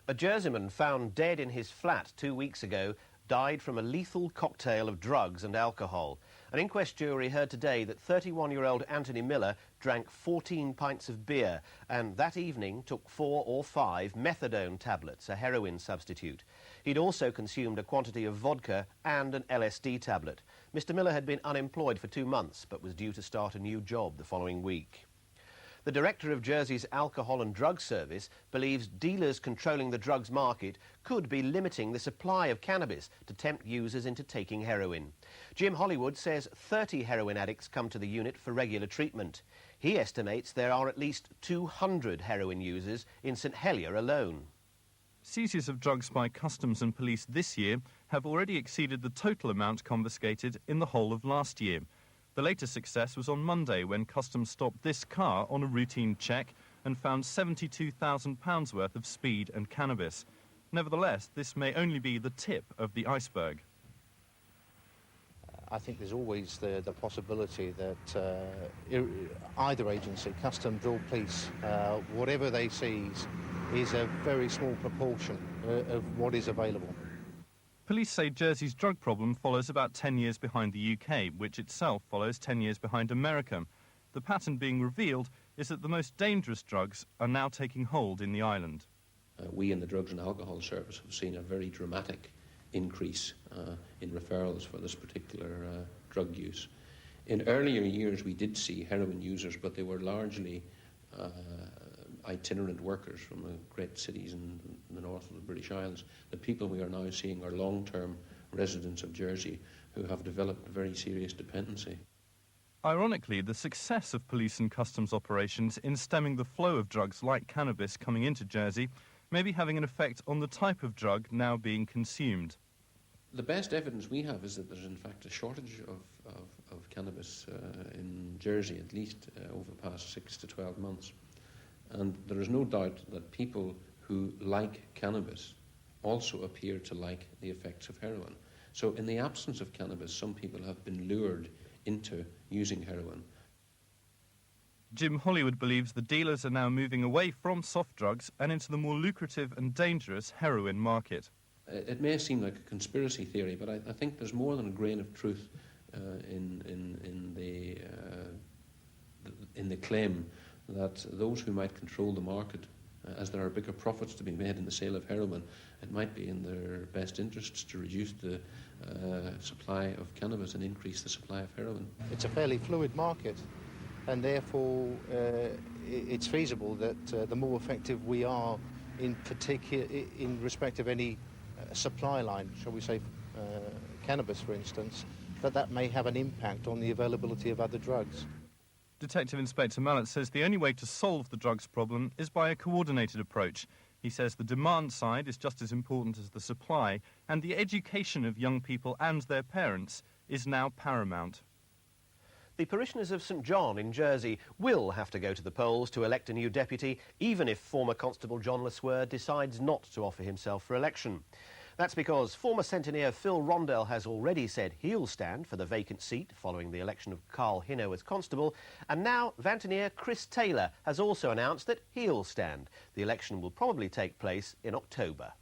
A Jerseyman found dead in his flat 2 weeks ago died from a lethal cocktail of drugs and alcohol. An inquest jury heard today that 31-year-old Anthony Miller drank 14 pints of beer and that evening took 4 or 5 methadone tablets, a heroin substitute. He'd also consumed a quantity of vodka and an LSD tablet. Mr. Miller had been unemployed for 2 months but was due to start a new job the following week. The director of Jersey's Alcohol and Drug Service believes dealers controlling the drugs market could be limiting the supply of cannabis to tempt users into taking heroin. Jim Hollywood says 30 heroin addicts come to the unit for regular treatment. He estimates there are at least 200 heroin users in St Helier alone. Seizures of drugs by customs and police this year have already exceeded the total amount confiscated in the whole of last year. The latest success was on Monday when customs stopped this car on a routine check and found £72,000 worth of speed and cannabis. Nevertheless, this may only be the tip of the iceberg. I think there's always the possibility that either agency, customs or police, whatever they seize is a very small proportion of what is available. Police say Jersey's drug problem follows about 10 years behind the UK, which itself follows 10 years behind America. The pattern being revealed is that the most dangerous drugs are now taking hold in the island. We in the Drugs and Alcohol Service have seen a very dramatic increase in referrals for this particular drug use. In earlier years we did see heroin users, but they were largely itinerant workers from the great cities in the north of the British Isles. The people we are now seeing are long-term residents of Jersey who have developed a very serious dependency. Ironically, the success of police and customs operations in stemming the flow of drugs like cannabis coming into Jersey may be having an effect on the type of drug now being consumed. The best evidence we have is that there's in fact a shortage of cannabis in Jersey, at least over the past 6 to 12 months. And there is no doubt that people who like cannabis also appear to like the effects of heroin. So in the absence of cannabis, some people have been lured into using heroin. Jim Hollywood believes the dealers are now moving away from soft drugs and into the more lucrative and dangerous heroin market. It may seem like a conspiracy theory, but I think there's more than a grain of truth in the claim that those who might control the market, as there are bigger profits to be made in the sale of heroin, it might be in their best interests to reduce the supply of cannabis and increase the supply of heroin. It's a fairly fluid market, and therefore it's feasible that the more effective we are in respect of any supply line, shall we say cannabis for instance, that may have an impact on the availability of other drugs. Detective Inspector Mallett says the only way to solve the drugs problem is by a coordinated approach. He says the demand side is just as important as the supply, and the education of young people and their parents is now paramount. The parishioners of St John in Jersey will have to go to the polls to elect a new deputy, even if former Constable John Lesueur decides not to offer himself for election. That's because former Centenier Phil Rondell has already said he'll stand for the vacant seat following the election of Carl Hinno as Constable, and now Vantenier Chris Taylor has also announced that he'll stand. The election will probably take place in October.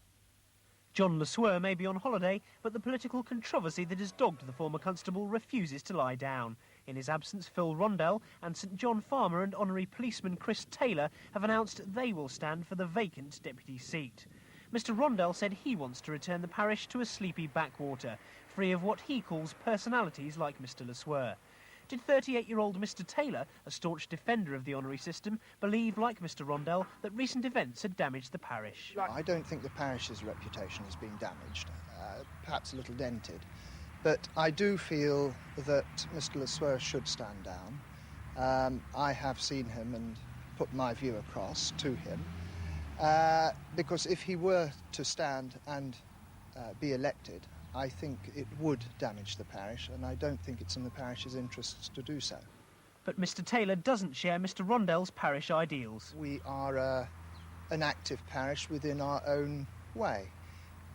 John Lesueur may be on holiday, but the political controversy that has dogged the former constable refuses to lie down. In his absence, Phil Rondell and St John farmer and honorary policeman Chris Taylor have announced they will stand for the vacant deputy seat. Mr Rondell said he wants to return the parish to a sleepy backwater, free of what he calls personalities like Mr Lesueur. Did 38-year-old Mr Taylor, a staunch defender of the honorary system, believe, like Mr Rondell, that recent events had damaged the parish? I don't think the parish's reputation has been damaged, perhaps a little dented. But I do feel that Mr Lesueur should stand down. I have seen him and put my view across to him. Because if he were to stand and be elected, I think it would damage the parish, and I don't think it's in the parish's interests to do so. But Mr Taylor doesn't share Mr Rondell's parish ideals. We are an active parish within our own way,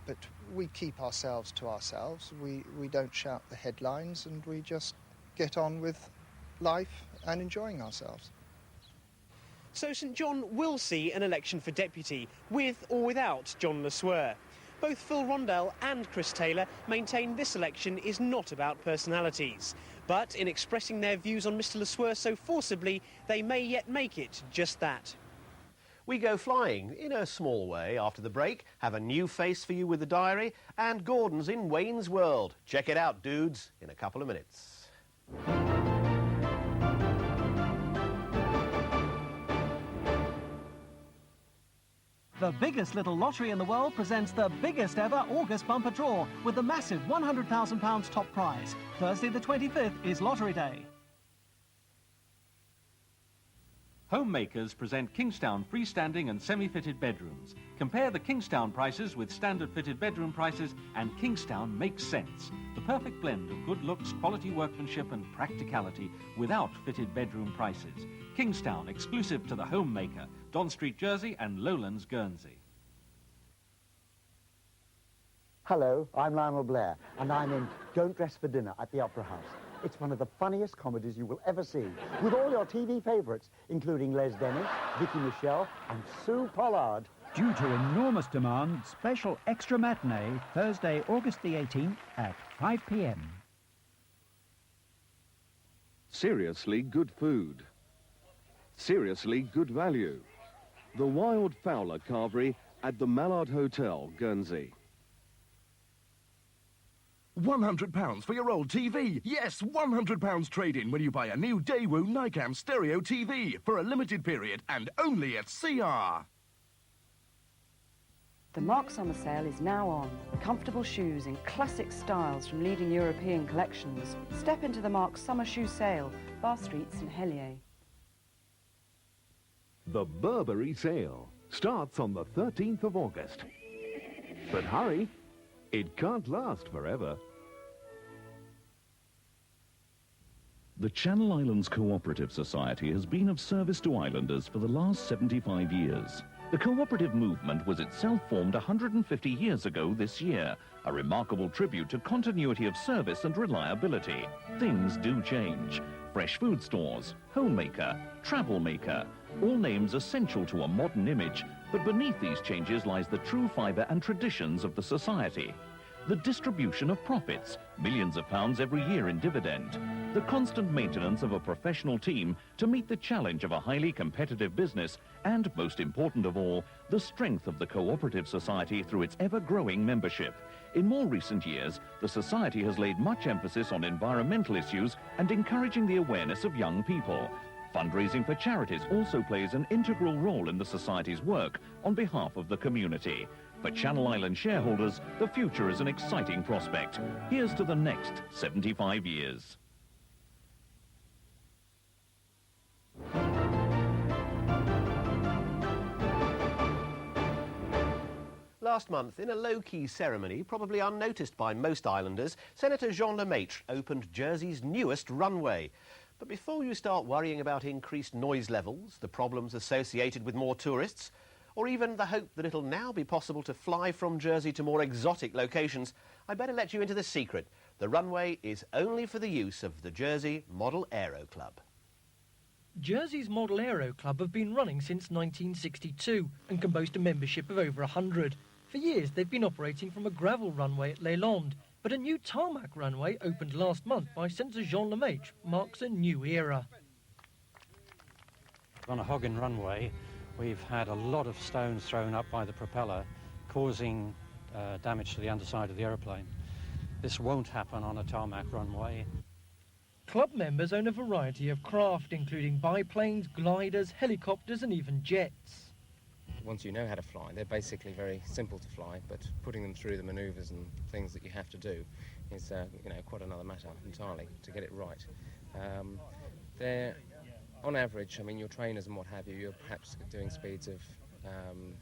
but we keep ourselves to ourselves. We don't shout the headlines, and we just get on with life and enjoying ourselves. So St John will see an election for deputy, with or without John Le Sueur. Both Phil Rondell and Chris Taylor maintain this election is not about personalities. But in expressing their views on Mr Le Sueur so forcibly, they may yet make it just that. We go flying, in a small way, after the break, have a new face for you with the diary, and Gordon's in Wayne's World. Check it out, dudes, in a couple of minutes. The biggest little lottery in the world presents the biggest ever August bumper draw with the massive £100,000 top prize. Thursday the 25th is Lottery Day. Homemakers present Kingstown freestanding and semi-fitted bedrooms. Compare the Kingstown prices with standard fitted bedroom prices, and Kingstown makes sense. The perfect blend of good looks, quality workmanship and practicality without fitted bedroom prices. Kingstown, exclusive to the homemaker. Don Street, Jersey and Lowlands, Guernsey. Hello, I'm Lionel Blair, and I'm in Don't Dress for Dinner at the Opera House. It's one of the funniest comedies you will ever see, with all your TV favourites, including Les Dennis, Vicky Michelle and Sue Pollard. Due to enormous demand, special extra matinee, Thursday, August the 18th at 5 p.m. Seriously good food. Seriously good value. The Wild Fowler Carvery at the Mallard Hotel, Guernsey. £100 for your old TV. Yes, £100 trade-in when you buy a new Daewoo Nikam stereo TV for a limited period and only at CR. The Mark Summer Sale is now on. Comfortable shoes in classic styles from leading European collections. Step into the Mark Summer Shoe Sale, Bath Street, St Helier. The Burberry Sale starts on the 13th of August. But hurry, it can't last forever. The Channel Islands Cooperative Society has been of service to islanders for the last 75 years. The cooperative movement was itself formed 150 years ago this year, a remarkable tribute to continuity of service and reliability. Things do change. Fresh food stores, homemaker, travel maker, all names essential to a modern image, but beneath these changes lies the true fibre and traditions of the society. The distribution of profits, millions of pounds every year in dividend. The constant maintenance of a professional team to meet the challenge of a highly competitive business, and most important of all, the strength of the Cooperative Society through its ever-growing membership. In more recent years, the Society has laid much emphasis on environmental issues and encouraging the awareness of young people. Fundraising for charities also plays an integral role in the Society's work on behalf of the community. For Channel Island shareholders, the future is an exciting prospect. Here's to the next 75 years. Last month, in a low-key ceremony, probably unnoticed by most islanders, Senator Jean Lemaitre opened Jersey's newest runway. But before you start worrying about increased noise levels, the problems associated with more tourists, or even the hope that it'll now be possible to fly from Jersey to more exotic locations, I better let you into the secret. The runway is only for the use of the Jersey Model Aero Club. Jersey's Model Aero Club have been running since 1962 and can boast a membership of over 100. For years, they've been operating from a gravel runway at Leyland, but a new tarmac runway opened last month by Senator Jean Lemaitre marks a new era. On a Hoggin runway, we've had a lot of stones thrown up by the propeller, causing damage to the underside of the aeroplane. This won't happen on a tarmac runway. Club members own a variety of craft, including biplanes, gliders, helicopters and even jets. Once you know how to fly, they're basically very simple to fly, but putting them through the manoeuvres and things that you have to do is quite another matter entirely to get it right. They're, on average, I mean, your trainers and what have you, you're perhaps doing speeds of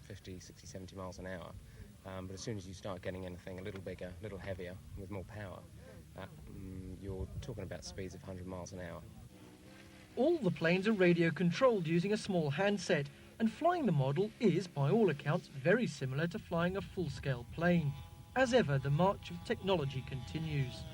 50, 60, 70 miles an hour. But as soon as you start getting anything a little bigger, a little heavier, with more power, you're talking about speeds of 100 miles an hour. All the planes are radio controlled using a small handset, and flying the model is, by all accounts, very similar to flying a full-scale plane. As ever, the march of technology continues.